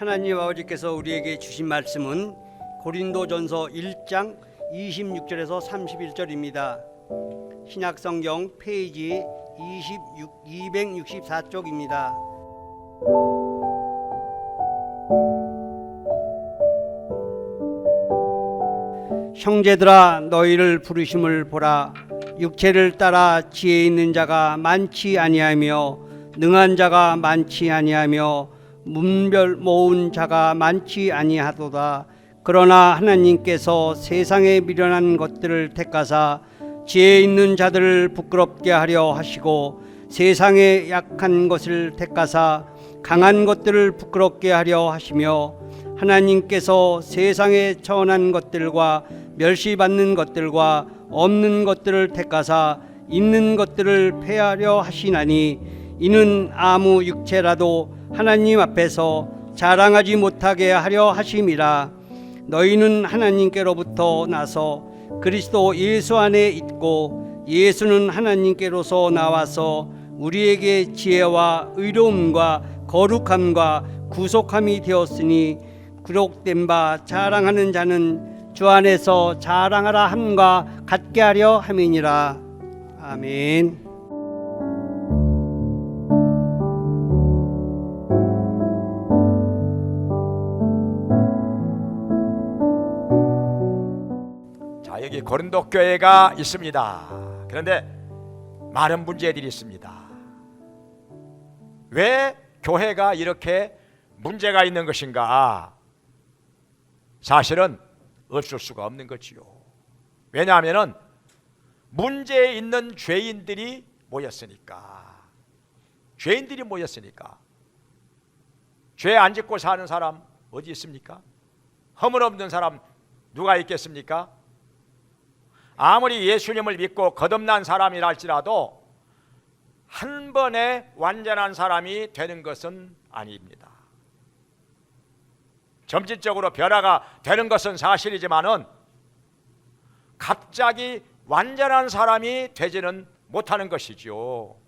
하나님 아버지께서 우리에게 주신 말씀은 고린도전서 1장 26절에서 31절입니다. 신약성경 페이지 264쪽입니다. 형제들아, 너희를 부르심을 보라. 육체를 따라 지혜 있는 자가 많지 아니하며 능한 자가 많지 아니하며 문별 모은 자가 많지 아니하도다. 그러나 하나님께서 세상에 미련한 것들을 택하사 지혜 있는 자들을 부끄럽게 하려 하시고 세상에 약한 것을 택하사 강한 것들을 부끄럽게 하려 하시며 하나님께서 세상에 천한 것들과 멸시받는 것들과 없는 것들을 택하사 있는 것들을 폐하려 하시나니 이는 아무 육체라도 하나님 앞에서 자랑하지 못하게 하려 하심이라. 너희는 하나님께로부터 나서 그리스도 예수 안에 있고 예수는 하나님께로서 나와서 우리에게 지혜와 의로움과 거룩함과 구속함이 되었으니 기록된 바 자랑하는 자는 주 안에서 자랑하라 함과 같게 하려 함이니라. 아멘. 여기 고린도 교회가 있습니다. 그런데 많은 문제들이 있습니다. 왜 교회가 이렇게 문제가 있는 것인가? 사실은 없을 수가 없는 거지요. 왜냐하면 문제 있는 죄인들이 모였으니까. 죄인들이 모였으니까. 죄 안 짓고 사는 사람 어디 있습니까? 허물 없는 사람 누가 있겠습니까? 아무리 예수님을 믿고 거듭난 사람이라 할지라도 한 번에 완전한 사람이 되는 것은 아닙니다. 점진적으로 변화가 되는 것은 사실이지만은 갑자기 완전한 사람이 되지는 못하는 것이죠.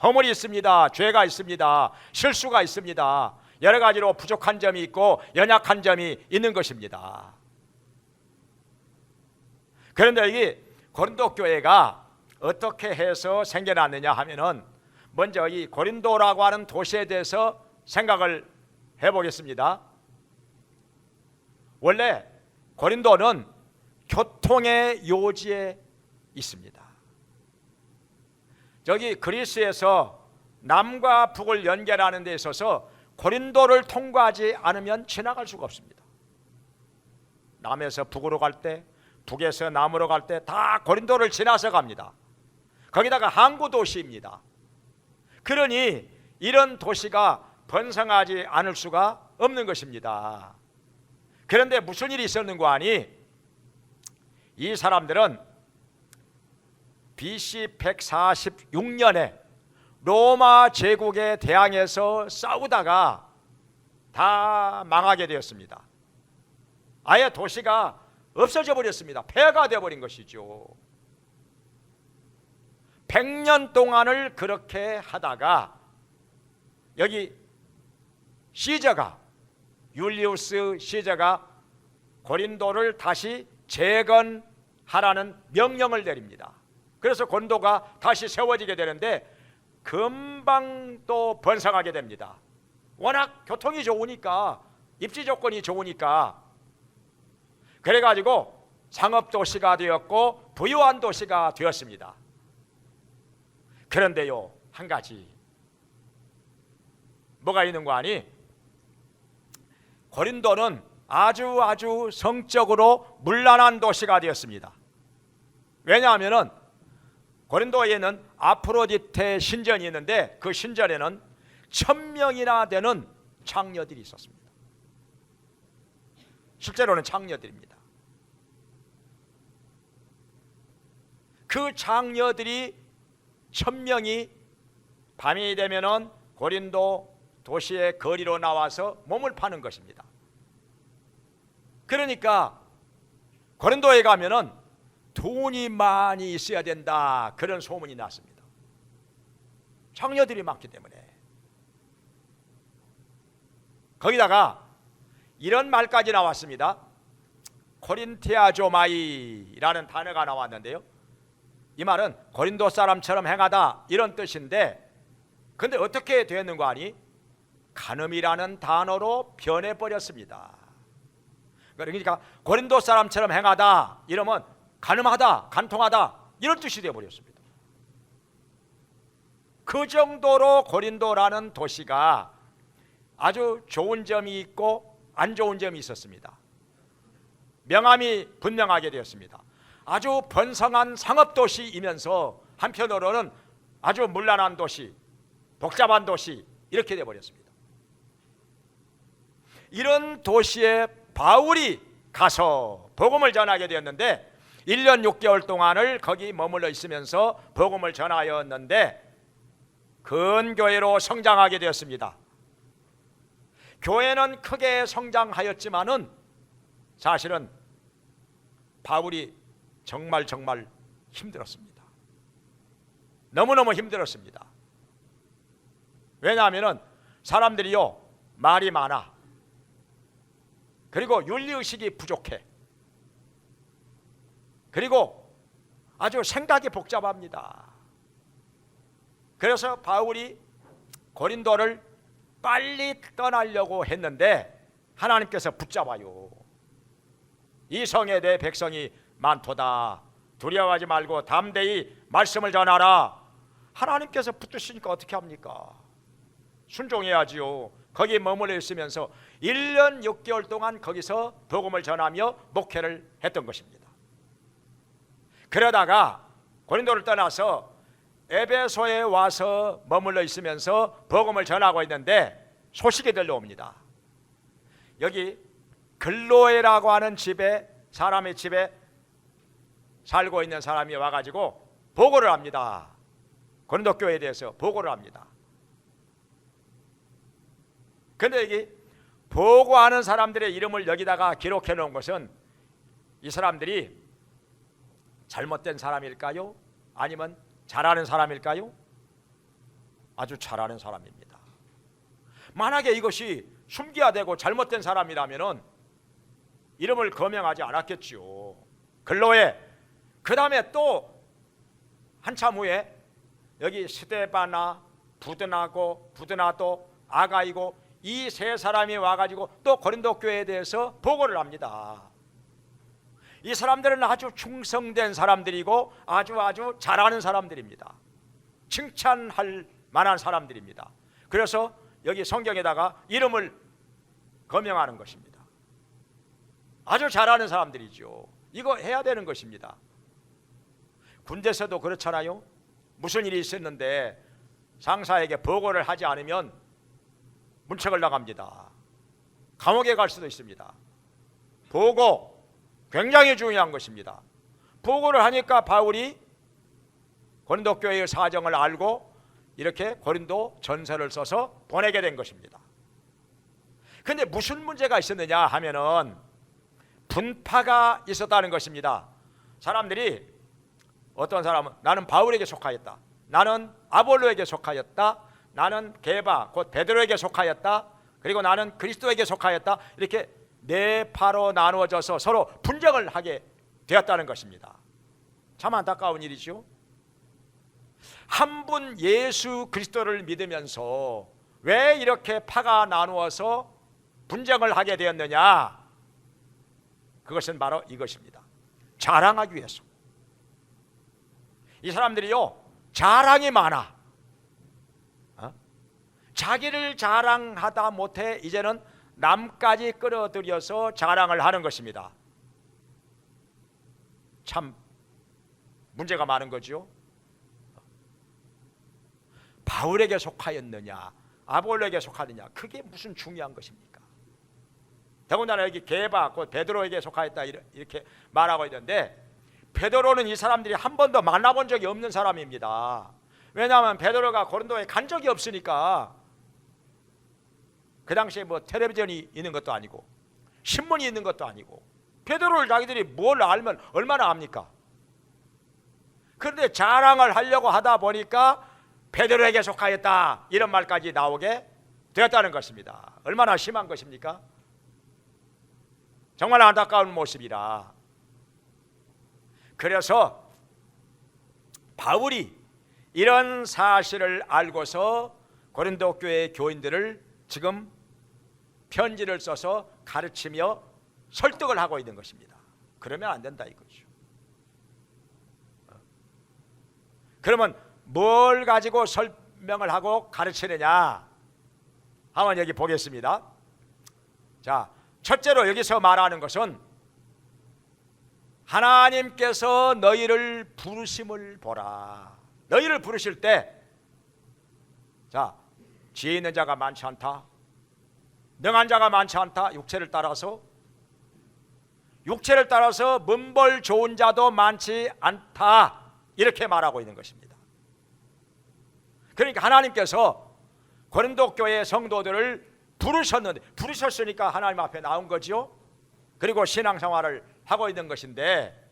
허물이 있습니다. 죄가 있습니다. 실수가 있습니다. 여러 가지로 부족한 점이 있고 연약한 점이 있는 것입니다. 그런데 여기 고린도 교회가 어떻게 해서 생겨났느냐 하면은 먼저 이 고린도라고 하는 도시에 대해서 생각을 해보겠습니다. 원래 고린도는 교통의 요지에 있습니다. 저기 그리스에서 남과 북을 연결하는 데 있어서 고린도를 통과하지 않으면 지나갈 수가 없습니다. 남에서 북으로 갈 때, 북에서 남으로 갈 때 다 고린도를 지나서 갑니다. 거기다가 항구 도시입니다. 그러니 이런 도시가 번성하지 않을 수가 없는 것입니다. 그런데 무슨 일이 있었는가 하니 이 사람들은 BC 146년에 로마 제국에 대항해서 싸우다가 다 망하게 되었습니다. 아예 도시가 없어져 버렸습니다. 폐허가 되어버린 것이죠. 100년 동안을 그렇게 하다가 여기 시저가 율리우스 시저가 고린도를 다시 재건하라는 명령을 내립니다. 그래서 고린도가 다시 세워지게 되는데 금방 또 번성하게 됩니다. 워낙 교통이 좋으니까, 입지 조건이 좋으니까. 그래가지고 상업도시가 되었고 부유한 도시가 되었습니다. 그런데요, 한 가지 뭐가 있는 거 아니? 고린도는 아주 성적으로 문란한 도시가 되었습니다. 왜냐하면 고린도에는 아프로디테 신전이 있는데 그 신전에는 1000명이나 되는 창녀들이 있었습니다. 실제로는 창녀들입니다. 그 창녀들이 1000명이 밤이 되면은 고린도 도시의 거리로 나와서 몸을 파는 것입니다. 그러니까 고린도에 가면은 돈이 많이 있어야 된다, 그런 소문이 났습니다. 창녀들이 많기 때문에. 거기다가 이런 말까지 나왔습니다. 코린티아조마이라는 단어가 나왔는데요, 이 말은 고린도 사람처럼 행하다 이런 뜻인데, 근데 어떻게 되었는가 하니 간음이라는 단어로 변해버렸습니다. 그러니까 고린도 사람처럼 행하다 이러면 간음하다, 간통하다 이런 뜻이 되어버렸습니다. 그 정도로 고린도라는 도시가 아주 좋은 점이 있고 안 좋은 점이 있었습니다. 명암이 분명하게 되었습니다. 아주 번성한 상업도시이면서 한편으로는 아주 문란한 도시, 복잡한 도시 이렇게 되어버렸습니다. 이런 도시에 바울이 가서 복음을 전하게 되었는데 1년 6개월 동안을 거기 머물러 있으면서 복음을 전하였는데 근교회로 성장하게 되었습니다. 교회는 크게 성장하였지만은 사실은 바울이 정말 힘들었습니다. 너무너무 힘들었습니다. 왜냐하면 사람들이요 말이 많아, 그리고 윤리의식이 부족해, 그리고 아주 생각이 복잡합니다. 그래서 바울이 고린도를 빨리 떠나려고 했는데 하나님께서 붙잡아요. 이 성에 내 백성이 많도다, 두려워하지 말고 담대히 말씀을 전하라. 하나님께서 붙드시니까 어떻게 합니까? 순종해야지요. 거기 머물러 있으면서 1년 6개월 동안 거기서 복음을 전하며 목회를 했던 것입니다. 그러다가 고린도를 떠나서 에베소에 와서 머물러 있으면서 복음을 전하고 있는데 소식이 들려옵니다. 여기 글로에라고 하는 집에, 사람의 집에 살고 있는 사람이 와가지고 보고를 합니다. 고린도 교회에 대해서 보고를 합니다. 그런데 여기 보고하는 사람들의 이름을 여기다가 기록해 놓은 것은 이 사람들이 잘못된 사람일까요? 아니면 잘하는 사람일까요? 아주 잘하는 사람입니다. 만약에 이것이 숨겨야 되고 잘못된 사람이라면 이름을 거명하지 않았겠지요. 글로에, 그 다음에 또 한참 후에 여기 스데바나, 부드나도, 아가이고 이 세 사람이 와가지고 또 고린도 교회에 대해서 보고를 합니다. 이 사람들은 아주 충성된 사람들이고 아주 잘하는 사람들입니다. 칭찬할 만한 사람들입니다. 그래서 여기 성경에다가 이름을 거명하는 것입니다. 아주 잘하는 사람들이죠. 이거 해야 되는 것입니다. 군대에서도 그렇잖아요. 무슨 일이 있었는데 상사에게 보고를 하지 않으면 문책을 나갑니다. 감옥에 갈 수도 있습니다. 보고 굉장히 중요한 것입니다. 보고를 하니까 바울이 고린도 교회의 사정을 알고 이렇게 고린도 전서를 써서 보내게 된 것입니다. 그런데 무슨 문제가 있었느냐 하면은 분파가 있었다는 것입니다. 사람들이, 어떤 사람은 나는 바울에게 속하였다, 나는 아볼로에게 속하였다, 나는 게바 곧 베드로에게 속하였다, 그리고 나는 그리스도에게 속하였다, 이렇게 네 파로 나누어져서 서로 분쟁을 하게 되었다는 것입니다. 참 안타까운 일이죠. 한 분 예수 그리스도를 믿으면서 왜 이렇게 파가 나누어서 분쟁을 하게 되었느냐? 그것은 바로 이것입니다. 자랑하기 위해서. 이 사람들이요 자랑이 많아. 자기를 자랑하다 못해 이제는 남까지 끌어들여서 자랑을 하는 것입니다. 참 문제가 많은 거죠. 바울에게 속하였느냐 아볼로에게 속하느냐, 그게 무슨 중요한 것입니까? 더군다나 여기 게바 곧 베드로에게 속하였다 이렇게 말하고 있는데, 베드로는 이 사람들이 한 번도 만나본 적이 없는 사람입니다. 왜냐하면 베드로가 고린도에 간 적이 없으니까. 그 당시에 뭐 텔레비전이 있는 것도 아니고 신문이 있는 것도 아니고, 베드로를 자기들이 뭘 알면 얼마나 압니까? 그런데 자랑을 하려고 하다 보니까 베드로에게 속하였다 이런 말까지 나오게 되었다는 것입니다. 얼마나 심한 것입니까? 정말 안타까운 모습이라. 그래서 바울이 이런 사실을 알고서 고린도 교회 교인들을 지금 편지를 써서 가르치며 설득을 하고 있는 것입니다. 그러면 안 된다 이거죠. 그러면 뭘 가지고 설명을 하고 가르치느냐? 한번 여기 보겠습니다. 자, 첫째로 여기서 말하는 것은 하나님께서 너희를 부르심을 보라. 너희를 부르실 때, 자, 지혜 있는 자가 많지 않다, 능한 자가 많지 않다, 육체를 따라서 문벌 좋은 자도 많지 않다, 이렇게 말하고 있는 것입니다. 그러니까 하나님께서 고린도 교회 성도들을 부르셨으니까 하나님 앞에 나온 거지요. 그리고 신앙생활을 하고 있는 것인데,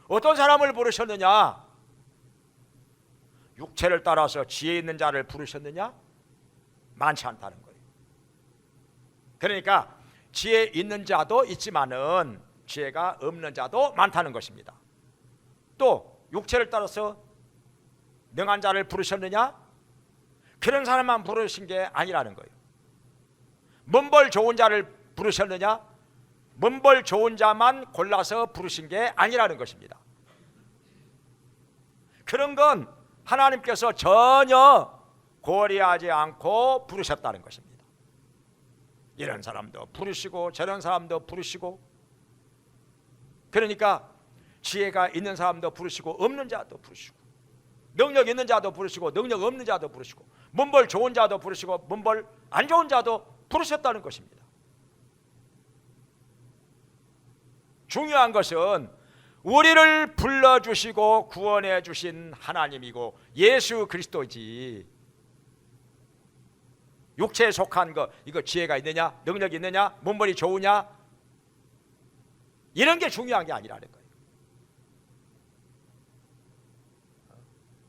어떤 사람을 부르셨느냐? 육체를 따라서 지혜 있는 자를 부르셨느냐? 많지 않다는 거예요. 그러니까 지혜 있는 자도 있지만은 지혜가 없는 자도 많다는 것입니다. 또 육체를 따라서 능한 자를 부르셨느냐? 그런 사람만 부르신 게 아니라는 거예요. 문벌 좋은 자를 부르셨느냐? 문벌 좋은 자만 골라서 부르신 게 아니라는 것입니다. 그런 건 하나님께서 전혀 고려하지 않고 부르셨다는 것입니다. 이런 사람도 부르시고 저런 사람도 부르시고, 그러니까 지혜가 있는 사람도 부르시고 없는 자도 부르시고, 능력 있는 자도 부르시고 능력 없는 자도 부르시고, 문벌 좋은 자도 부르시고 문벌 안 좋은 자도 부르셨다는 것입니다. 중요한 것은 우리를 불러주시고 구원해 주신 하나님이고 예수 그리스도지, 육체에 속한 거, 이거 지혜가 있느냐, 능력이 있느냐, 문벌이 좋으냐, 이런 게 중요한 게 아니라는 거예요.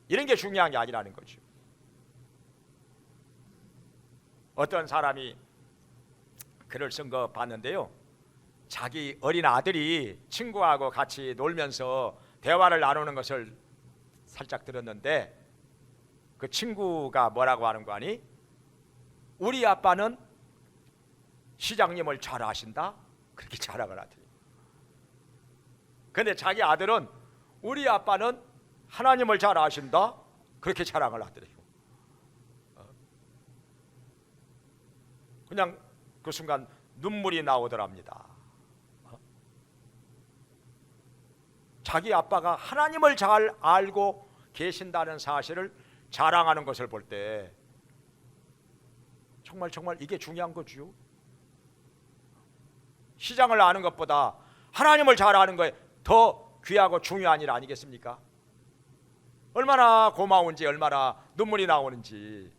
이런 게 중요한 게 아니라는 거죠. 어떤 사람이 글을 쓴 거 봤는데요, 자기 어린 아들이 친구하고 같이 놀면서 대화를 나누는 것을 살짝 들었는데, 그 친구가 뭐라고 하는 거 아니? 우리 아빠는 시장님을 잘 아신다? 그렇게 자랑을 하더니, 근데 자기 아들은 우리 아빠는 하나님을 잘 아신다? 그렇게 자랑을 하더래요. 그냥 그 순간 눈물이 나오더랍니다. 자기 아빠가 하나님을 잘 알고 계신다는 사실을 자랑하는 것을 볼 때 정말 이게 중요한 거지요. 시장을 아는 것보다 하나님을 잘 아는 거에 더 귀하고 중요한 일 아니겠습니까? 얼마나 고마운지, 얼마나 눈물이 나오는지.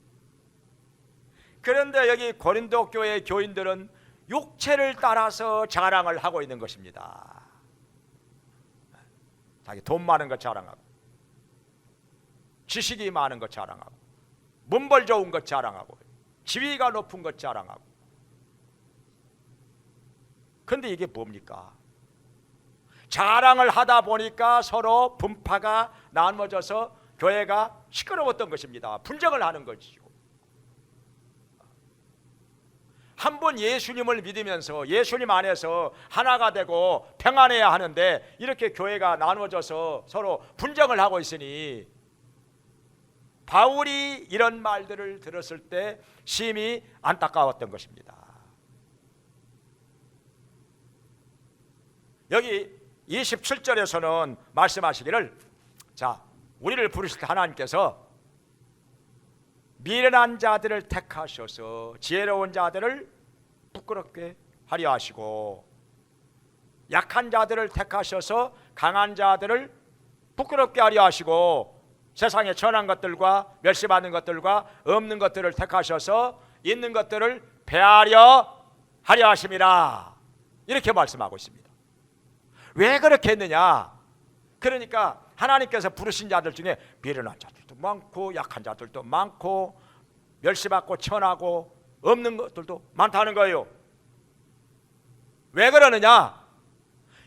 그런데 여기 고린도 교회 교인들은 육체를 따라서 자랑을 하고 있는 것입니다. 자기 돈 많은 것 자랑하고, 지식이 많은 것 자랑하고, 문벌 좋은 것 자랑하고, 지위가 높은 것 자랑하고. 그런데 이게 뭡니까? 자랑을 하다 보니까 서로 분파가 나눠져서 교회가 시끄러웠던 것입니다. 분쟁을 하는 거지요. 한 번 예수님을 믿으면서 예수님 안에서 하나가 되고 평안해야 하는데, 이렇게 교회가 나눠져서 서로 분쟁을 하고 있으니 바울이 이런 말들을 들었을 때 심히 안타까웠던 것입니다. 여기 27절에서는 말씀하시기를, 자, 우리를 부르실 때 하나님께서 미련한 자들을 택하셔서 지혜로운 자들을 부끄럽게 하려 하시고, 약한 자들을 택하셔서 강한 자들을 부끄럽게 하려 하시고, 세상에 천한 것들과 멸시받는 것들과 없는 것들을 택하셔서 있는 것들을 배하려 하려 하심이라, 이렇게 말씀하고 있습니다. 왜 그렇게 했느냐? 그러니까 하나님께서 부르신 자들 중에 미련한 자들도 많고 약한 자들도 많고 멸시받고 천하고 없는 것들도 많다는 거예요. 왜 그러느냐?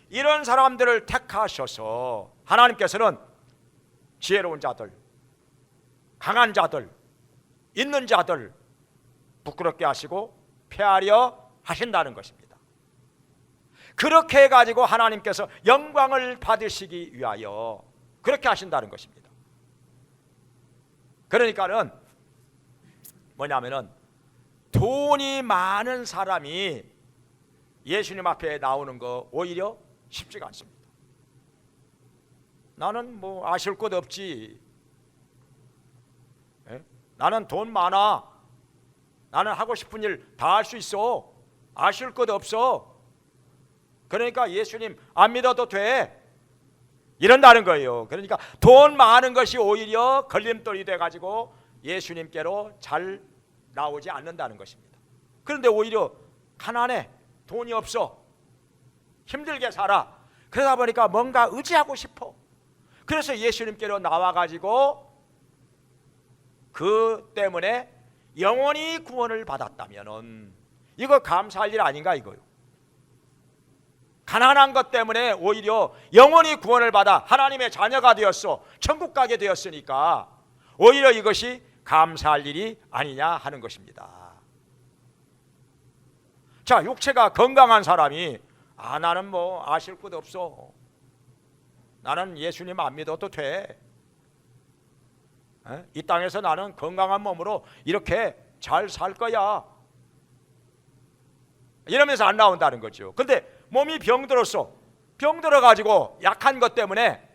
이런 사람들을 택하셔서 하나님께서는 지혜로운 자들, 강한 자들, 있는 자들 부끄럽게 하시고 폐하려 하신다는 것입니다. 그렇게 해가지고 하나님께서 영광을 받으시기 위하여 그렇게 하신다는 것입니다. 그러니까는 뭐냐면은 돈이 많은 사람이 예수님 앞에 나오는 거 오히려 쉽지가 않습니다. 나는 뭐 아실 것 없지. 에? 나는 돈 많아. 나는 하고 싶은 일 다 할 수 있어. 아실 것 없어. 그러니까 예수님 안 믿어도 돼. 이런다는 거예요. 그러니까 돈 많은 것이 오히려 걸림돌이 돼가지고 예수님께로 잘 나오지 않는다는 것입니다. 그런데 오히려 가난해, 돈이 없어, 힘들게 살아. 그러다 보니까 뭔가 의지하고 싶어. 그래서 예수님께로 나와가지고 그 때문에 영원히 구원을 받았다면은 이거 감사할 일 아닌가 이거요. 가난한 것 때문에 오히려 영원히 구원을 받아 하나님의 자녀가 되었어, 천국 가게 되었으니까 오히려 이것이 감사할 일이 아니냐 하는 것입니다. 자, 육체가 건강한 사람이 나는 뭐 아실 것 없어. 나는 예수님 안 믿어도 돼. 이 땅에서 나는 건강한 몸으로 이렇게 잘 살 거야. 이러면서 안 나온다는 거죠. 근데 몸이 병들었어. 병들어가지고 약한 것 때문에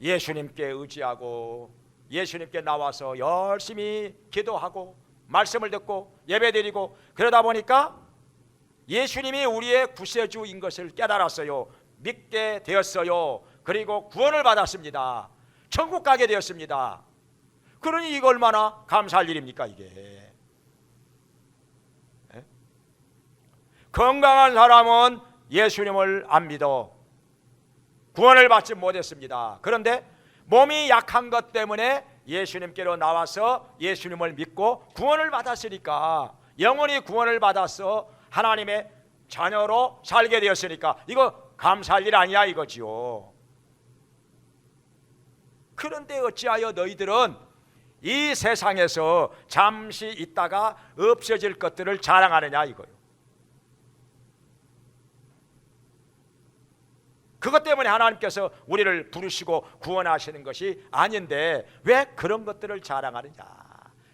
예수님께 의지하고 예수님께 나와서 열심히 기도하고 말씀을 듣고 예배드리고 그러다 보니까 예수님이 우리의 구세주인 것을 깨달았어요. 믿게 되었어요. 그리고 구원을 받았습니다. 천국 가게 되었습니다. 그러니 이거 얼마나 감사할 일입니까 이게. 건강한 사람은 예수님을 안 믿어 구원을 받지 못했습니다. 그런데 몸이 약한 것 때문에 예수님께로 나와서 예수님을 믿고 구원을 받았으니까 영원히 구원을 받아서 하나님의 자녀로 살게 되었으니까 이거 감사할 일 아니야 이거지요. 그런데 어찌하여 너희들은 이 세상에서 잠시 있다가 없어질 것들을 자랑하느냐 이거요. 그것 때문에 하나님께서 우리를 부르시고 구원하시는 것이 아닌데 왜 그런 것들을 자랑하느냐,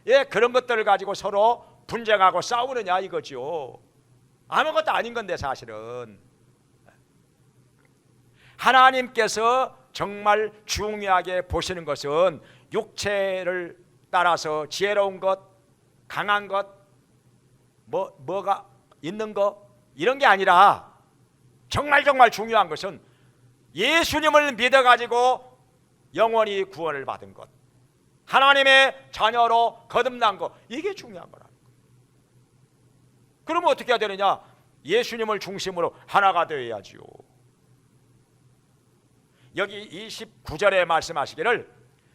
왜 그런 것들을 가지고 서로 분쟁하고 싸우느냐 이거죠. 아무것도 아닌 건데 사실은 하나님께서 정말 중요하게 보시는 것은 육체를 따라서 지혜로운 것, 강한 것, 뭐가 있는 것 이런 게 아니라 정말 중요한 것은 예수님을 믿어가지고 영원히 구원을 받은 것, 하나님의 자녀로 거듭난 것, 이게 중요한 거라는 거예요. 그러면 어떻게 해야 되느냐? 예수님을 중심으로 하나가 되어야지요. 여기 29절에 말씀하시기를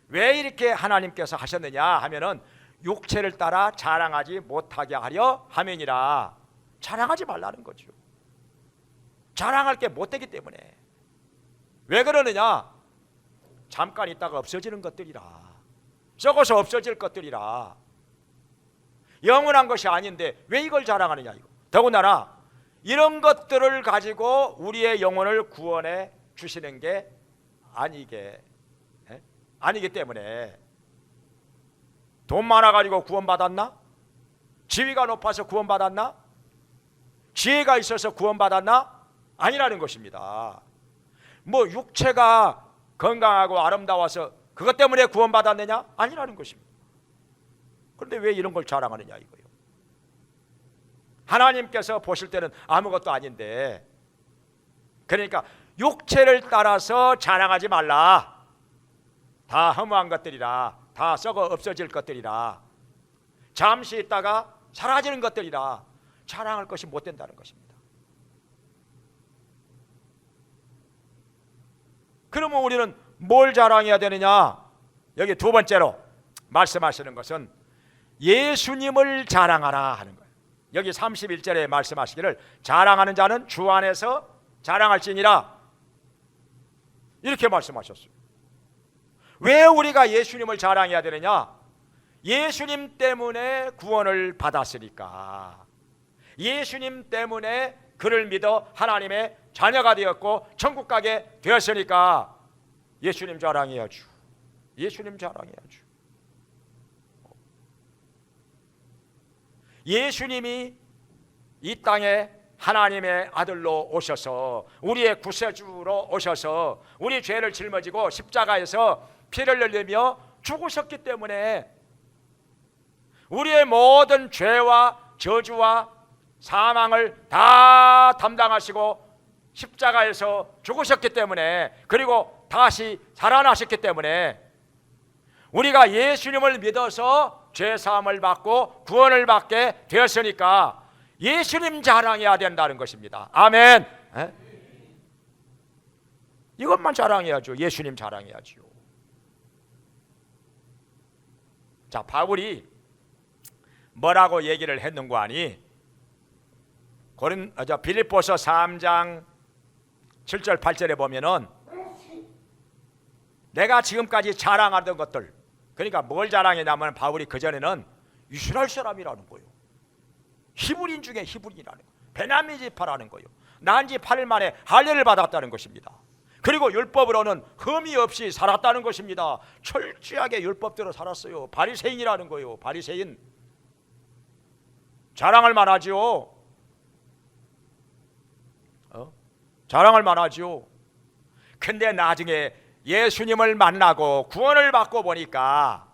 왜 이렇게 하나님께서 하셨느냐 하면은 육체를 따라 자랑하지 못하게 하려 함이니라. 자랑하지 말라는 거죠. 자랑할 게 못되기 때문에. 왜 그러느냐? 잠깐 있다가 없어지는 것들이라, 썩어서 없어질 것들이라, 영원한 것이 아닌데 왜 이걸 자랑하느냐 이거. 더군다나 이런 것들을 가지고 우리의 영혼을 구원해 주시는 게 아니기 때문에. 돈 많아가지고 구원받았나? 지위가 높아서 구원받았나? 지혜가 있어서 구원받았나? 아니라는 것입니다. 뭐 육체가 건강하고 아름다워서 그것 때문에 구원받았느냐? 아니라는 것입니다. 그런데 왜 이런 걸 자랑하느냐 이거예요. 하나님께서 보실 때는 아무것도 아닌데, 그러니까 육체를 따라서 자랑하지 말라. 다 허무한 것들이라, 다 썩어 없어질 것들이라, 잠시 있다가 사라지는 것들이라 자랑할 것이 못 된다는 것입니다. 그러면 우리는 뭘 자랑해야 되느냐? 여기 두 번째로 말씀하시는 것은 예수님을 자랑하라 하는 거예요. 여기 31절에 말씀하시기를 자랑하는 자는 주 안에서 자랑할지니라 이렇게 말씀하셨어요. 왜 우리가 예수님을 자랑해야 되느냐? 예수님 때문에 구원을 받았으니까. 예수님 때문에 그를 믿어 하나님의 자녀가 되었고 천국 가게 되었으니까 예수님 자랑해야죠. 예수님 자랑해야죠. 예수님이 이 땅에 하나님의 아들로 오셔서 우리의 구세주로 오셔서 우리 죄를 짊어지고 십자가에서 피를 흘리며 죽으셨기 때문에 우리의 모든 죄와 저주와 사망을 다 담당하시고 십자가에서 죽으셨기 때문에 그리고 다시 살아나셨기 때문에 우리가 예수님을 믿어서 죄사함을 받고 구원을 받게 되었으니까 예수님 자랑해야 된다는 것입니다. 아멘. 에? 이것만 자랑해야죠. 예수님 자랑해야죠. 자, 바울이 뭐라고 얘기를 했는고 하니 빌립보서 3장 7절 8절에 보면은 내가 지금까지 자랑하던 것들, 그러니까 뭘 자랑했냐면 바울이 그전에는 이스라엘 사람이라는 거예요. 히브리인 중에 히브리인이라는 거예요. 베냐민 지파라는 거예요. 난 지 8일 만에 할례를 받았다는 것입니다. 그리고 율법으로는 흠이 없이 살았다는 것입니다. 철저하게 율법대로 살았어요. 바리새인이라는 거예요. 바리새인. 자랑할 만하지요. 자랑할 만하지요. 근데 나중에 예수님을 만나고 구원을 받고 보니까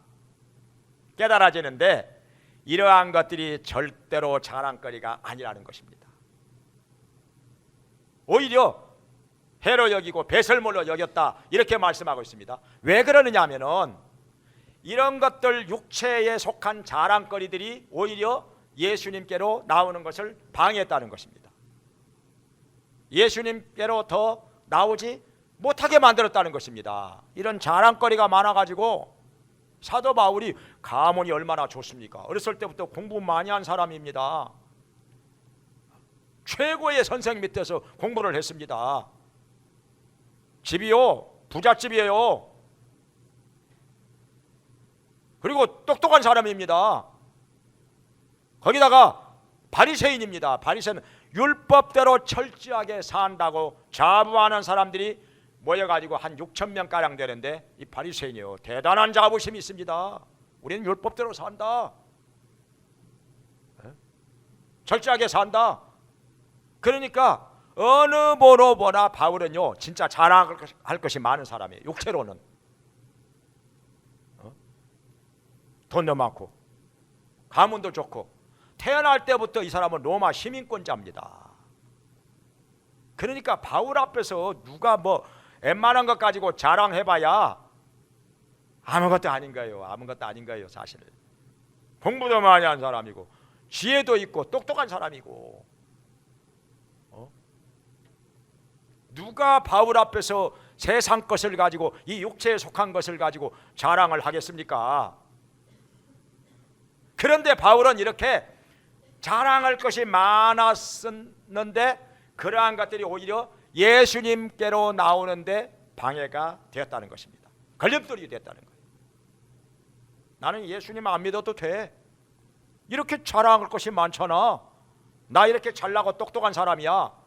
깨달아지는데 이러한 것들이 절대로 자랑거리가 아니라는 것입니다. 오히려 해로 여기고 배설물로 여겼다 이렇게 말씀하고 있습니다. 왜 그러느냐 하면은 이런 것들 육체에 속한 자랑거리들이 오히려 예수님께로 나오는 것을 방해했다는 것입니다. 예수님께로 더 나오지 못하게 만들었다는 것입니다. 이런 자랑거리가 많아가지고 사도 바울이 가문이 얼마나 좋습니까? 어렸을 때부터 공부 많이 한 사람입니다. 최고의 선생 밑에서 공부를 했습니다. 집이요 부잣집이에요. 그리고 똑똑한 사람입니다. 거기다가 바리새인입니다. 바리새인은 율법대로 철저하게 산다고 자부하는 사람들이 모여가지고 한 6천 명 가량 되는데 이 바리새인이요 대단한 자부심이 있습니다. 우리는 율법대로 산다. 철저하게 산다. 그러니까 어느 보로 보나 바울은요 진짜 자랑할 것이 많은 사람이에요. 육체로는 돈도 많고 가문도 좋고 태어날 때부터 이 사람은 로마 시민권자입니다. 그러니까 바울 앞에서 누가 뭐 웬만한 것 가지고 자랑해봐야 아무것도 아닌 거예요. 아무것도 아닌 거예요. 사실 공부도 많이 한 사람이고 지혜도 있고 똑똑한 사람이고 누가 바울 앞에서 세상 것을 가지고 이 육체에 속한 것을 가지고 자랑을 하겠습니까? 그런데 바울은 이렇게 자랑할 것이 많았었는데 그러한 것들이 오히려 예수님께로 나오는데 방해가 되었다는 것입니다. 걸림돌이 됐다는 거예요. 나는 예수님 안 믿어도 돼. 이렇게 자랑할 것이 많잖아. 나 이렇게 잘나고 똑똑한 사람이야.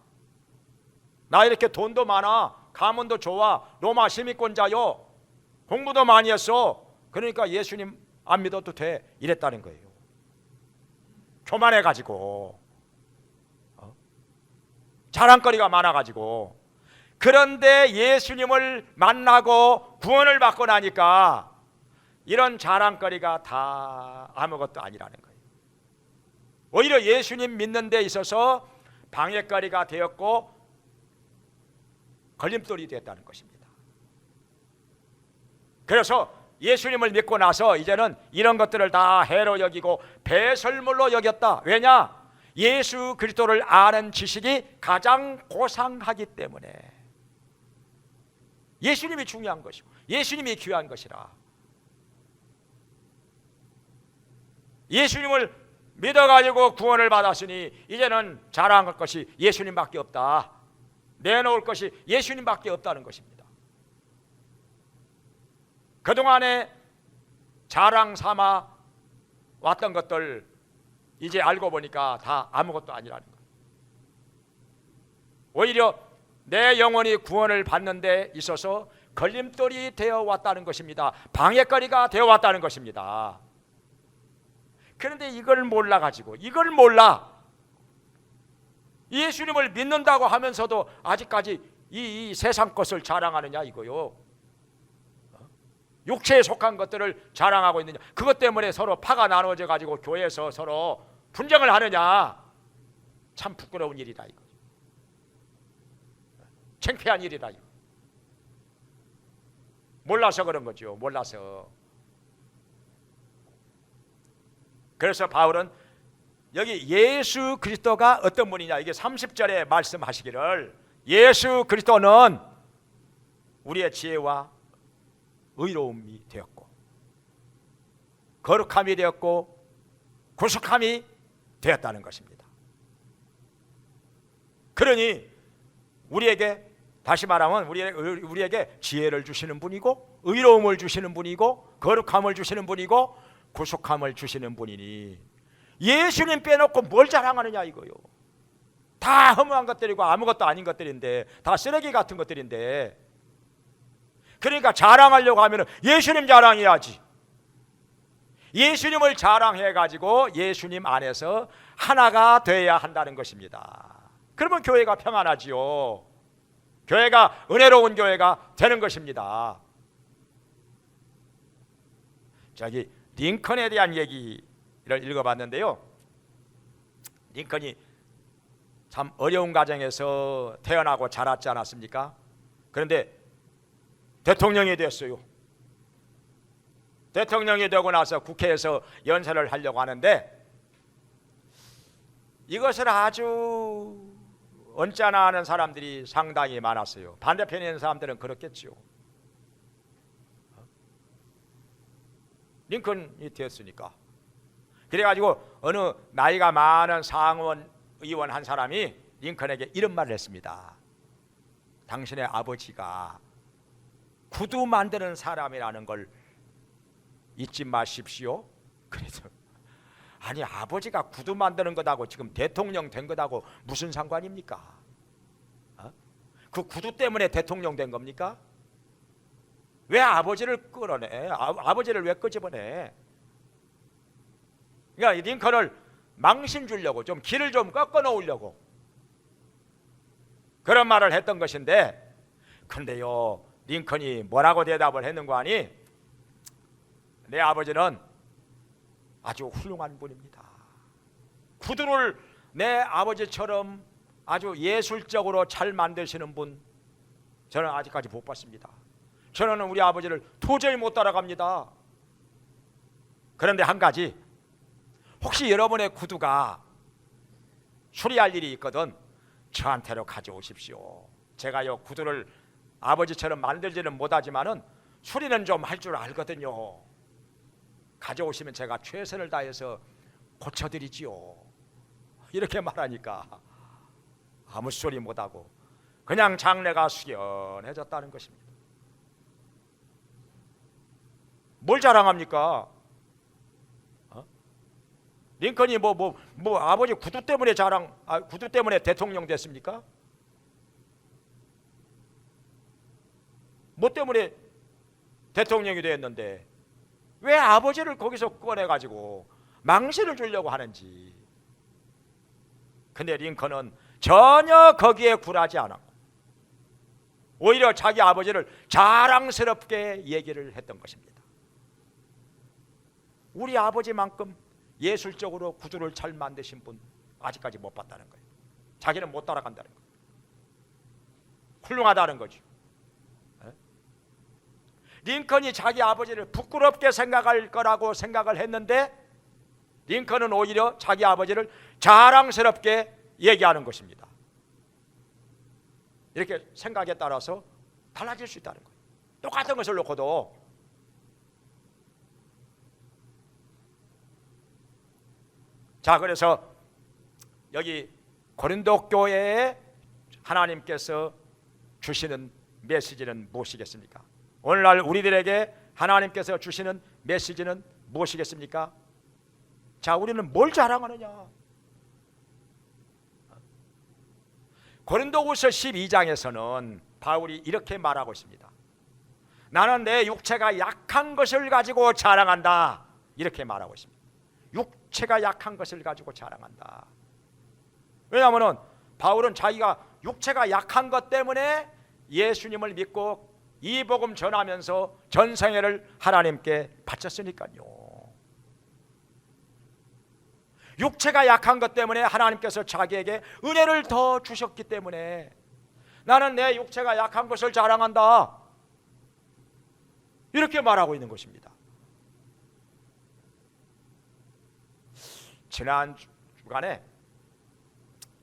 나 이렇게 돈도 많아. 가문도 좋아. 로마 시민권자요. 공부도 많이 했어. 그러니까 예수님 안 믿어도 돼. 이랬다는 거예요. 교만해가지고 자랑거리가 많아가지고. 그런데 예수님을 만나고 구원을 받고 나니까 이런 자랑거리가 다 아무것도 아니라는 거예요. 오히려 예수님 믿는 데 있어서 방해거리가 되었고 걸림돌이 됐다는 것입니다. 그래서 예수님을 믿고 나서 이제는 이런 것들을 다 해로 여기고 배설물로 여겼다. 왜냐? 예수 그리스도를 아는 지식이 가장 고상하기 때문에. 예수님이 중요한 것이고 예수님이 귀한 것이라. 예수님을 믿어가지고 구원을 받았으니 이제는 자랑할 것이 예수님밖에 없다. 내놓을 것이 예수님밖에 없다는 것입니다. 그동안에 자랑 삼아 왔던 것들 이제 알고 보니까 다 아무것도 아니라는 거예요. 오히려 내 영혼이 구원을 받는 데 있어서 걸림돌이 되어 왔다는 것입니다. 방해거리가 되어 왔다는 것입니다. 그런데 이걸 몰라가지고, 이걸 몰라 예수님을 믿는다고 하면서도 아직까지 이 세상 것을 자랑하느냐 이거요. 육체에 속한 것들을 자랑하고 있느냐, 그것 때문에 서로 파가 나누어져 가지고 교회에서 서로 분쟁을 하느냐, 참 부끄러운 일이다 이거. 창피한 일이다 이거. 몰라서 그런 거죠. 몰라서. 그래서 바울은 여기 예수 그리스도가 어떤 분이냐, 이게 30절에 말씀하시기를 예수 그리스도는 우리의 지혜와 의로움이 되었고 거룩함이 되었고 구속함이 되었다는 것입니다. 그러니 우리에게, 다시 말하면 우리에게 지혜를 주시는 분이고 의로움을 주시는 분이고 거룩함을 주시는 분이고 구속함을 주시는 분이니 예수님 빼놓고 뭘 자랑하느냐 이거요. 다 허무한 것들이고 아무것도 아닌 것들인데, 다 쓰레기 같은 것들인데, 그러니까 자랑하려고 하면 예수님 자랑해야지. 예수님을 자랑해가지고 예수님 안에서 하나가 되어야 한다는 것입니다. 그러면 교회가 평안하지요. 교회가 은혜로운 교회가 되는 것입니다. 저기 링컨에 대한 얘기를 읽어봤는데요. 링컨이 참 어려운 가정에서 태어나고 자랐지 않았습니까? 그런데 대통령이 됐어요. 대통령이 되고 나서 국회에서 연설을 하려고 하는데 이것을 아주 언짢아 하는 사람들이 상당히 많았어요. 반대편에 있는 사람들은 그렇겠죠. 링컨이 됐으니까. 그래가지고 어느 나이가 많은 상원 의원 한 사람이 링컨에게 이런 말을 했습니다. 당신의 아버지가 구두 만드는 사람이라는 걸 잊지 마십시오. 그래서 아니, 아버지가 구두 만드는 것하고 지금 대통령 된 것하고 무슨 상관입니까? 그 구두 때문에 대통령 된 겁니까? 왜 아버지를 끌어내? 아버지를 왜 끄집어내? 그러니까 링컨을 망신 주려고, 좀 길을 좀 꺾어 놓으려고 그런 말을 했던 것인데, 근데요 링컨이 뭐라고 대답을 했는가 하니, 내 아버지는 아주 훌륭한 분입니다. 구두를 내 아버지처럼 아주 예술적으로 잘 만드시는 분 저는 아직까지 못 봤습니다. 저는 우리 아버지를 도저히 못 따라갑니다. 그런데 한 가지, 혹시 여러분의 구두가 수리할 일이 있거든 저한테로 가져오십시오. 제가요 구두를 아버지처럼 만들지는 못하지만은 수리는 좀 할 줄 알거든요. 가져오시면 제가 최선을 다해서 고쳐드리지요. 이렇게 말하니까 아무 소리 못하고 그냥 장래가 숙연해졌다는 것입니다. 뭘 자랑합니까? 링컨이 뭐 아버지 구두 때문에 구두 때문에 대통령 됐습니까? 뭐 때문에 대통령이 됐는데 왜 아버지를 거기서 꺼내가지고 망신을 주려고 하는지. 근데 링컨은 전혀 거기에 굴하지 않았고 오히려 자기 아버지를 자랑스럽게 얘기를 했던 것입니다. 우리 아버지만큼 예술적으로 구두를 잘 만드신 분 아직까지 못 봤다는 거예요. 자기는 못 따라간다는 거예요. 훌륭하다는 거죠. 링컨이 자기 아버지를 부끄럽게 생각할 거라고 생각을 했는데 링컨은 오히려 자기 아버지를 자랑스럽게 얘기하는 것입니다. 이렇게 생각에 따라서 달라질 수 있다는 거예요. 똑같은 것을 놓고도 자, 그래서 여기 고린도 교회에 하나님께서 주시는 메시지는 무엇이겠습니까? 오늘날 우리들에게 하나님께서 주시는 메시지는 무엇이겠습니까? 자, 우리는 뭘 자랑하느냐? 고린도후서 12장에서는 바울이 이렇게 말하고 있습니다. 나는 내 육체가 약한 것을 가지고 자랑한다, 이렇게 말하고 있습니다. 육체가 약한 것을 가지고 자랑한다. 왜냐하면 바울은 자기가 육체가 약한 것 때문에 예수님을 믿고 이 복음 전하면서 전생애를 하나님께 바쳤으니까요. 육체가 약한 것 때문에 하나님께서 자기에게 은혜를 더 주셨기 때문에 나는 내 육체가 약한 것을 자랑한다, 이렇게 말하고 있는 것입니다. 지난 주간에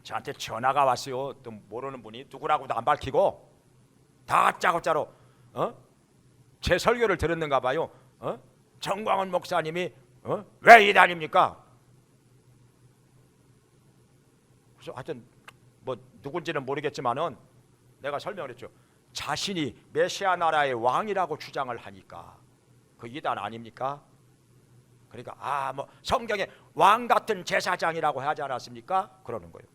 저한테 전화가 왔어요. 또 모르는 분이, 누구라고도 안 밝히고 다짜고짜로 제 설교를 들었는가 봐요. 정광훈 목사님이 왜 이단입니까? 그래서 하여튼 뭐 누군지는 모르겠지만은 내가 설명을 했죠. 자신이 메시아 나라의 왕이라고 주장을 하니까 그 이단 아닙니까? 그러니까 뭐 성경에 왕 같은 제사장이라고 하지 않았습니까? 그러는 거예요.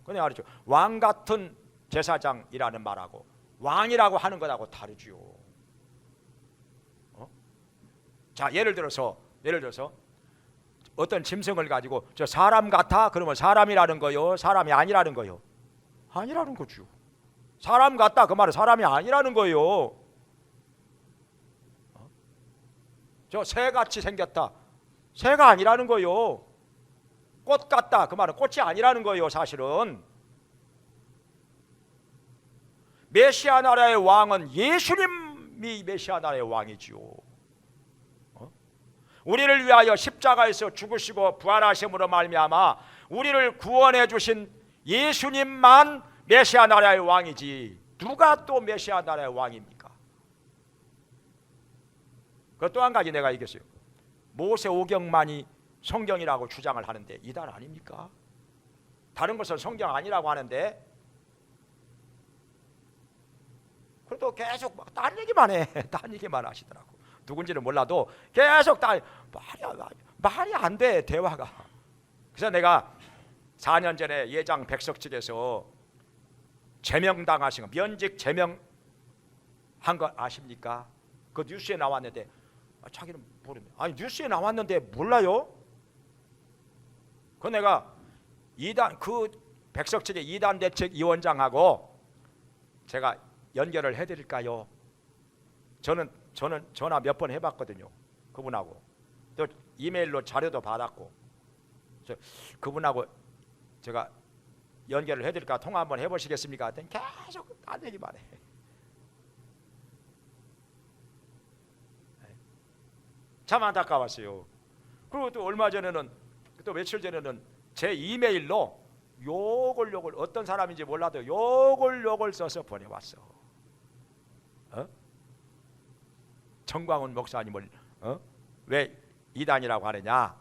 근데 말이죠. 왕 같은 제사장이라는 말하고 왕이라고 하는 것하고 다르지요. 자, 예를 들어서 어떤 짐승을 가지고 저 사람 같아? 그러면 사람이라는 거요? 사람이 아니라는 거요? 아니라는 거죠. 사람 같다 그 말은 사람이 아니라는 거예요. 저 새같이 생겼다, 새가 아니라는 거예요. 꽃 같다 그 말은 꽃이 아니라는 거예요. 사실은 메시아 나라의 왕은 예수님이 메시아 나라의 왕이지요. 우리를 위하여 십자가에서 죽으시고 부활하심으로 말미암아 우리를 구원해 주신 예수님만 메시아 나라의 왕이지 누가 또 메시아 나라의 왕입니까? 그 또 한 가지 내가 얘기했어요. 모세오경만이 성경이라고 주장을 하는데 이단 아닙니까? 다른 것은 성경 아니라고 하는데 그래도 계속 딴 얘기만 해. 딴 얘기만 하시더라고. 누군지는 몰라도 계속 말이 안 돼, 대화가. 그래서 내가 4년 전에 예장 백석 측에서 제명당하신 거, 면직 제명한 거 아십니까? 그 뉴스에 나왔는데 자기는 모릅니다. 아니 뉴스에 나왔는데 몰라요? 그 내가 그 백석 측의 2단 대책 위원장하고 제가 연결을 해드릴까요? 저는 전화 몇 번 해봤거든요. 그분하고 또 이메일로 자료도 받았고 그분하고 제가 연결을 해드릴까, 통화 한번 해보시겠습니까? 했더니 계속 딴 얘기만 해. 참 안타까웠어요. 그리고 또 얼마 전에는 또 며칠 전에는 제 이메일로 욕을 어떤 사람인지 몰라도 욕을 써서 보내왔어. 정광훈 목사님을 왜 이단이라고 하느냐,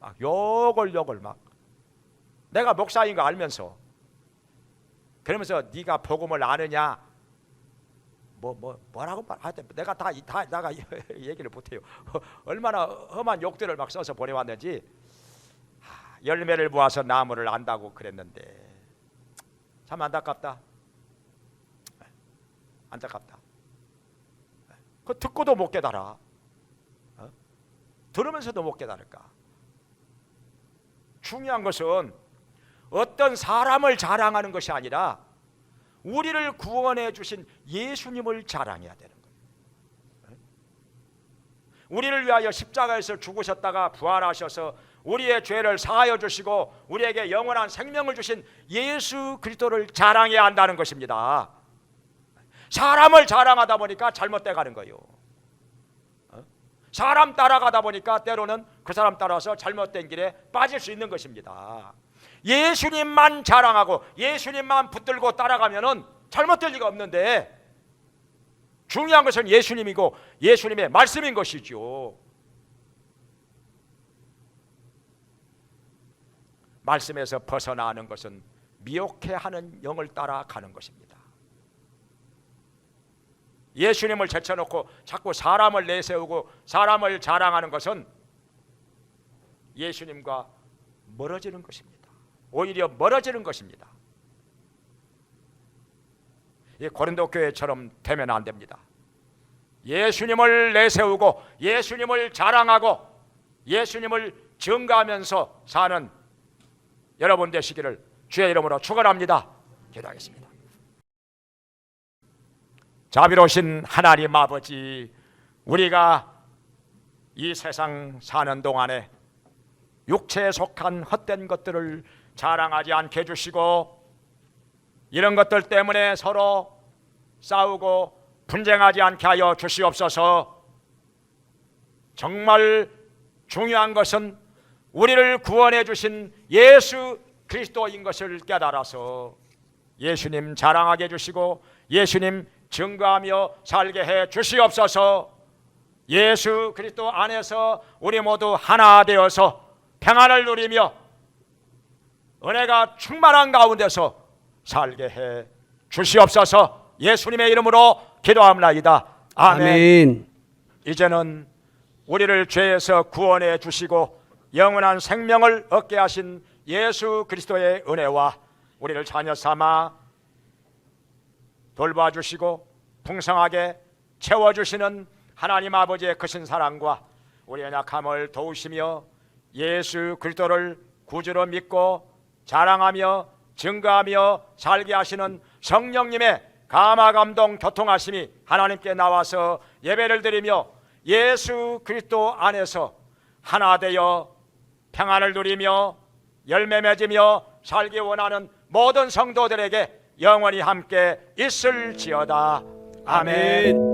막 욕을 막 내가 목사인 거 알면서 그러면서 네가 복음을 아느냐 뭐라고 하여튼 내가 다 얘기를 못해요. 얼마나 험한 욕들을 막 써서 보내왔는지. 열매를 모아서 나무를 안다고 그랬는데 참 안타깝다. 그 듣고도 못 깨달아. 들으면서도 못 깨달을까? 중요한 것은 어떤 사람을 자랑하는 것이 아니라 우리를 구원해 주신 예수님을 자랑해야 되는 거예요. 우리를 위하여 십자가에서 죽으셨다가 부활하셔서 우리의 죄를 사하여 주시고 우리에게 영원한 생명을 주신 예수 그리스도를 자랑해야 한다는 것입니다. 사람을 자랑하다 보니까 잘못돼 가는 거예요. 사람 따라가다 보니까 때로는 그 사람 따라서 잘못된 길에 빠질 수 있는 것입니다. 예수님만 자랑하고 예수님만 붙들고 따라가면은 잘못될 리가 없는데, 중요한 것은 예수님이고 예수님의 말씀인 것이죠. 말씀에서 벗어나는 것은 미혹해하는 영을 따라 가는 것입니다. 예수님을 제쳐놓고 자꾸 사람을 내세우고 사람을 자랑하는 것은 예수님과 멀어지는 것입니다. 오히려 멀어지는 것입니다. 이 고린도 교회처럼 되면 안 됩니다. 예수님을 내세우고 예수님을 자랑하고 예수님을 증거하면서 사는 여러분 되시기를 주의 이름으로 축원합니다. 기도하겠습니다. 자비로우신 하나님 아버지, 우리가 이 세상 사는 동안에 육체에 속한 헛된 것들을 자랑하지 않게 해주시고 이런 것들 때문에 서로 싸우고 분쟁하지 않게 하여 주시옵소서. 정말 중요한 것은 우리를 구원해 주신 예수 그리스도인 것을 깨달아서 예수님 자랑하게 해주시고 예수님 증거하며 살게 해 주시옵소서. 예수 그리스도 안에서 우리 모두 하나 되어서 평안을 누리며 은혜가 충만한 가운데서 살게 해 주시옵소서. 예수님의 이름으로 기도합니다. 아멘. 아멘. 이제는 우리를 죄에서 구원해 주시고 영원한 생명을 얻게 하신 예수 그리스도의 은혜와 우리를 자녀 삼아 돌봐주시고 풍성하게 채워주시는 하나님 아버지의 크신 사랑과 우리의 약함을 도우시며 예수 그리스도를 구주로 믿고 자랑하며 증거하며 살게 하시는 성령님의 감화감동 교통하심이 하나님께 나와서 예배를 드리며 예수 그리스도 안에서 하나 되어 평안을 누리며 열매 맺으며 살기 원하는 모든 성도들에게 영원히 함께 있을지어다. 아멘.